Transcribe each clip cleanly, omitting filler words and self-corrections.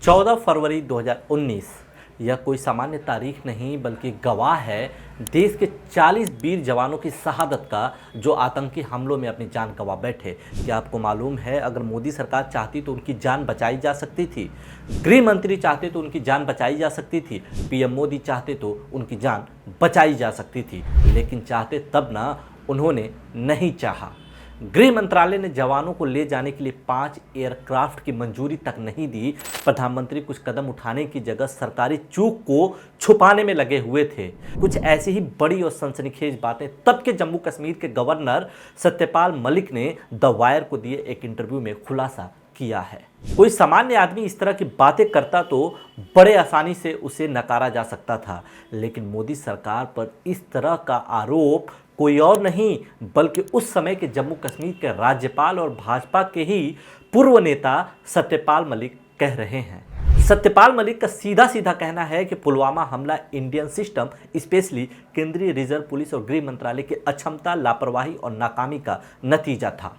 14 फरवरी 2019 यह कोई सामान्य तारीख नहीं बल्कि गवाह है देश के 40 वीर जवानों की शहादत का जो आतंकी हमलों में अपनी जान गंवा बैठे। क्या आपको मालूम है अगर मोदी सरकार चाहती तो उनकी जान बचाई जा सकती थी, गृह मंत्री चाहते तो उनकी जान बचाई जा सकती थी, पीएम मोदी चाहते तो उनकी जान बचाई जा सकती थी, लेकिन चाहते तब ना उन्होंने नहीं चाहा। गृह मंत्रालय ने जवानों को ले जाने के लिए 5 एयरक्राफ्ट की मंजूरी तक नहीं दी। प्रधानमंत्री कुछ कदम उठाने की जगह सरकारी चूक को छुपाने में लगे हुए थे। कुछ ऐसी ही बड़ी और सनसनीखेज बातें तब के जम्मू कश्मीर के गवर्नर सत्यपाल मलिक ने द वायर को दिए एक इंटरव्यू में खुलासा किया है। कोई सामान्य आदमी इस तरह की बातें करता तो बड़े आसानी से उसे नकारा जा सकता था, लेकिन मोदी सरकार पर इस तरह का आरोप कोई और नहीं बल्कि उस समय के जम्मू कश्मीर के राज्यपाल और भाजपा के ही पूर्व नेता सत्यपाल मलिक कह रहे हैं। सत्यपाल मलिक का सीधा सीधा कहना है कि पुलवामा हमला इंडियन सिस्टम स्पेशली केंद्रीय रिजर्व पुलिस और गृह मंत्रालय की अक्षमता, लापरवाही और नाकामी का नतीजा था।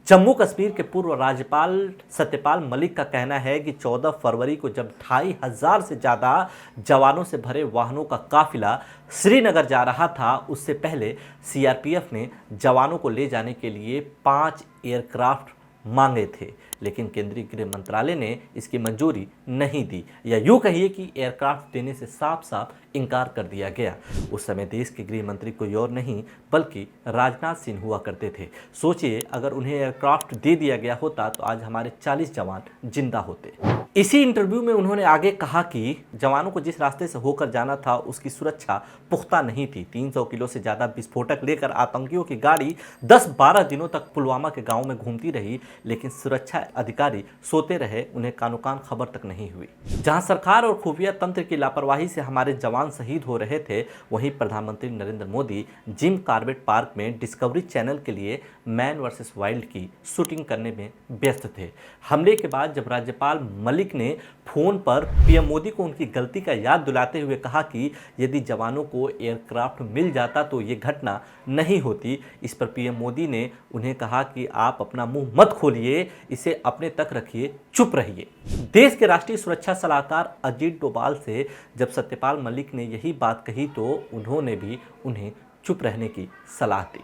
जम्मू कश्मीर के पूर्व राज्यपाल सत्यपाल मलिक का कहना है कि 14 फरवरी को जब 2500 से ज़्यादा जवानों से भरे वाहनों का काफिला श्रीनगर जा रहा था, उससे पहले सीआरपीएफ ने जवानों को ले जाने के लिए 5 एयरक्राफ्ट मांगे थे, लेकिन केंद्रीय गृह मंत्रालय ने इसकी मंजूरी नहीं दी, या यूं कहिए कि एयरक्राफ्ट देने से साफ साफ इनकार कर दिया गया। उस समय देश के गृह मंत्री कोई और नहीं बल्कि राजनाथ सिंह हुआ करते थे। सोचिए अगर उन्हें एयरक्राफ्ट दे दिया गया होता तो आज हमारे 40 जवान जिंदा होते। इसी इंटरव्यू में उन्होंने आगे कहा कि जवानों को जिस रास्ते से होकर जाना था उसकी सुरक्षा पुख्ता नहीं थी। 300 किलो से ज़्यादा विस्फोटक लेकर आतंकियों की गाड़ी 10-12 दिनों तक पुलवामा के गांव में घूमती रही, लेकिन सुरक्षा अधिकारी सोते रहे, उन्हें कानो कान खबर तक नहीं हुई। जहां सरकार और खुफिया तंत्र की लापरवाही से हमारे जवान शहीद हो रहे थे, वहीं प्रधानमंत्री Narendra Modi Jim Corbett park में डिस्कवरी चैनल के लिए मैन वर्सेस वाइल्ड की शूटिंग करने में व्यस्त थे। हमले के बाद जब राज्यपाल मलिक ने फोन पर पीएम मोदी को उनकी गलती का याद दिलाते हुए कहा कि यदि जवानों को एयरक्राफ्ट मिल जाता तो ये घटना नहीं होती, इस पर पीएम मोदी ने उन्हें कहा कि आप अपना मुंह मत खोलिए, इसे अपने तक रखिए, चुप रहिए। देश के राष्ट्रीय सुरक्षा सलाहकार अजीत डोभाल से जब सत्यपाल मलिक ने यही बात कही तो उन्होंने भी उन्हें चुप रहने की सलाह दी।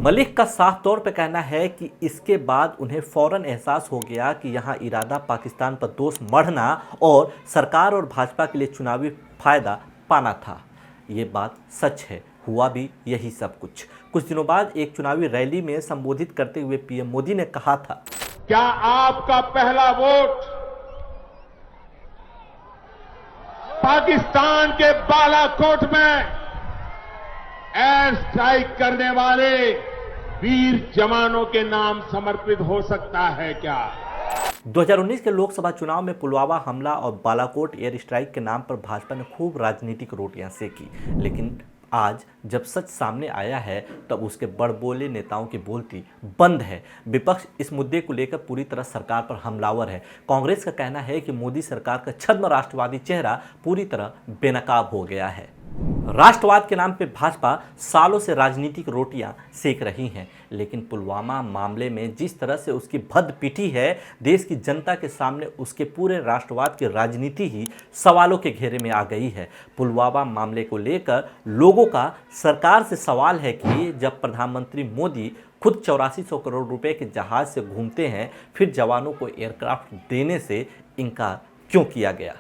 मलिक का साफ तौर पर कहना है कि इसके बाद उन्हें फौरन एहसास हो गया कि यहाँ इरादा पाकिस्तान पर दोष मढ़ना और सरकार और भाजपा के लिए चुनावी फायदा पाना था। ये बात सच है, हुआ भी यही सब कुछ। कुछ दिनों बाद एक चुनावी रैली में संबोधित करते हुए पीएम मोदी ने कहा था, क्या आपका पहला वोट पाकिस्तान के बालाकोट में एयर स्ट्राइक करने वाले वीर जवानों के नाम समर्पित हो सकता है क्या? 2019 के लोकसभा चुनाव में पुलवामा हमला और बालाकोट एयर स्ट्राइक के नाम पर भाजपा ने खूब राजनीतिक रोटियां सेकी, लेकिन आज जब सच सामने आया है तब उसके बड़बोले नेताओं की बोलती बंद है। विपक्ष इस मुद्दे को लेकर पूरी तरह सरकार पर हमलावर है। कांग्रेस का कहना है कि मोदी सरकार का छद्म राष्ट्रवादी चेहरा पूरी तरह बेनकाब हो गया है। राष्ट्रवाद के नाम पे भाजपा सालों से राजनीतिक रोटियां सेक रही हैं, लेकिन पुलवामा मामले में जिस तरह से उसकी भद्द पिटी है, देश की जनता के सामने उसके पूरे राष्ट्रवाद की राजनीति ही सवालों के घेरे में आ गई है। पुलवामा मामले को लेकर लोगों का सरकार से सवाल है कि जब प्रधानमंत्री मोदी खुद 8400 करोड़ रुपए के जहाज से घूमते हैं, फिर जवानों को एयरक्राफ्ट देने से इनकार क्यों किया गया?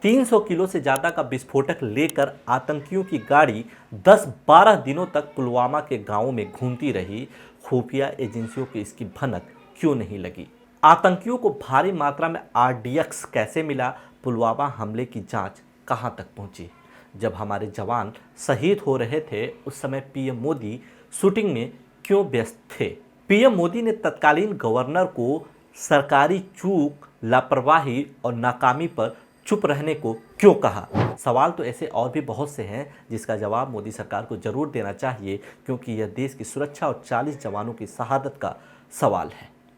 300 किलो से ज़्यादा का विस्फोटक लेकर आतंकियों की गाड़ी 10-12 दिनों तक पुलवामा के गांवों में घूमती रही, खुफिया एजेंसियों की इसकी भनक क्यों नहीं लगी? आतंकियों को भारी मात्रा में आरडीएक्स कैसे मिला? पुलवामा हमले की जांच कहां तक पहुंची? जब हमारे जवान शहीद हो रहे थे उस समय पीएम मोदी शूटिंग में क्यों व्यस्त थे? पीएम मोदी ने तत्कालीन गवर्नर को सरकारी चूक, लापरवाही और नाकामी पर चुप रहने को क्यों कहा? सवाल तो ऐसे और भी बहुत से हैं जिसका जवाब मोदी सरकार को जरूर देना चाहिए, क्योंकि यह देश की सुरक्षा और 40 जवानों की शहादत का सवाल है।